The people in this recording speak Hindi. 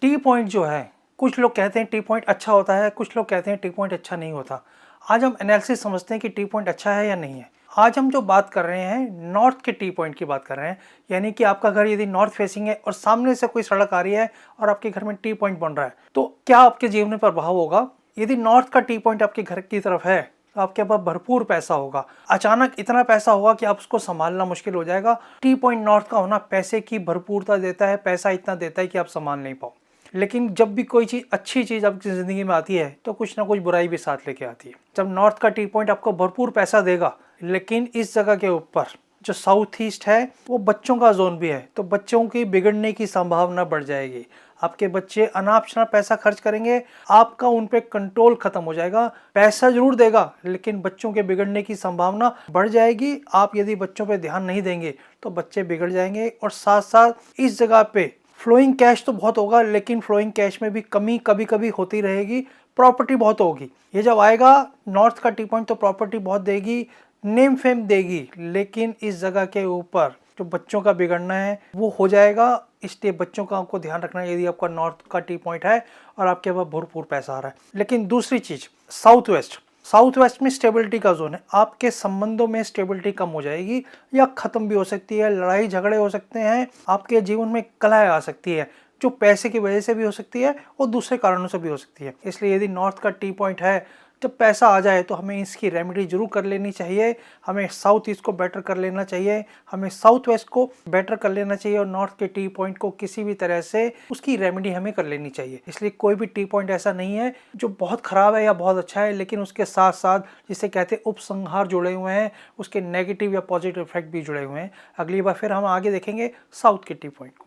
टी पॉइंट जो है, कुछ लोग कहते हैं टी पॉइंट अच्छा होता है, कुछ लोग कहते हैं टी पॉइंट अच्छा नहीं होता। आज हम एनालिसिस समझते हैं कि टी पॉइंट अच्छा है या नहीं है। आज हम जो बात कर रहे हैं नॉर्थ के टी पॉइंट की बात कर रहे हैं, यानी कि आपका घर यदि नॉर्थ फेसिंग है और सामने से कोई सड़क आ रही है और आपके घर में टी पॉइंट बन रहा है, तो क्या आपके जीवन में प्रभाव होगा। यदि नॉर्थ का टी पॉइंट आपके घर की तरफ है तो आपके पास भरपूर पैसा होगा। अचानक इतना पैसा होगा कि आप उसको संभालना मुश्किल हो जाएगा। टी पॉइंट नॉर्थ का होना पैसे की भरपूरता देता है, पैसा इतना देता है कि आप संभाल नहीं पाओ। लेकिन जब भी कोई चीज़ अच्छी चीज़ आपकी ज़िंदगी में आती है तो कुछ ना कुछ बुराई भी साथ लेके आती है। जब नॉर्थ का टी पॉइंट आपको भरपूर पैसा देगा, लेकिन इस जगह के ऊपर जो साउथ ईस्ट है वो बच्चों का जोन भी है, तो बच्चों की बिगड़ने की संभावना बढ़ जाएगी। आपके बच्चे अनाप शनाप पैसा खर्च करेंगे, आपका उन पे कंट्रोल खत्म हो जाएगा। पैसा जरूर देगा लेकिन बच्चों के बिगड़ने की संभावना बढ़ जाएगी। आप यदि बच्चों पे ध्यान नहीं देंगे तो बच्चे बिगड़ जाएंगे। और साथ साथ इस जगह पे फ्लोइंग कैश तो बहुत होगा, लेकिन फ्लोइंग कैश में भी कमी कभी कभी होती रहेगी। प्रॉपर्टी बहुत होगी, ये जब आएगा नॉर्थ का टी पॉइंट तो प्रॉपर्टी बहुत देगी, नेम फेम देगी, लेकिन इस जगह के ऊपर जो बच्चों का बिगड़ना है वो हो जाएगा। इसलिए बच्चों का आपको ध्यान रखना है यदि आपका नॉर्थ का टी पॉइंट है और आपके पास भरपूर पैसा आ रहा है। लेकिन दूसरी चीज, साउथ वेस्ट में स्टेबिलिटी का जोन है। आपके संबंधों में स्टेबिलिटी कम हो जाएगी या खत्म भी हो सकती है, लड़ाई झगड़े हो सकते हैं, आपके जीवन में कलह आ सकती है, जो पैसे की वजह से भी हो सकती है और दूसरे कारणों से भी हो सकती है। इसलिए यदि नॉर्थ का टी पॉइंट है, जब पैसा आ जाए तो हमें इसकी रेमेडी जरूर कर लेनी चाहिए। हमें साउथ ईस्ट को बेटर कर लेना चाहिए, हमें साउथ वेस्ट को बेटर कर लेना चाहिए और नॉर्थ के टी पॉइंट को किसी भी तरह से उसकी रेमेडी हमें कर लेनी चाहिए। इसलिए कोई भी टी पॉइंट ऐसा नहीं है जो बहुत खराब है या बहुत अच्छा है, लेकिन उसके साथ साथ जिसे कहते हैं उपसंहार जुड़े हुए हैं, उसके नेगेटिव या पॉजिटिव इफेक्ट भी जुड़े हुए हैं। अगली बार फिर हम आगे देखेंगे साउथ के टी पॉइंट को।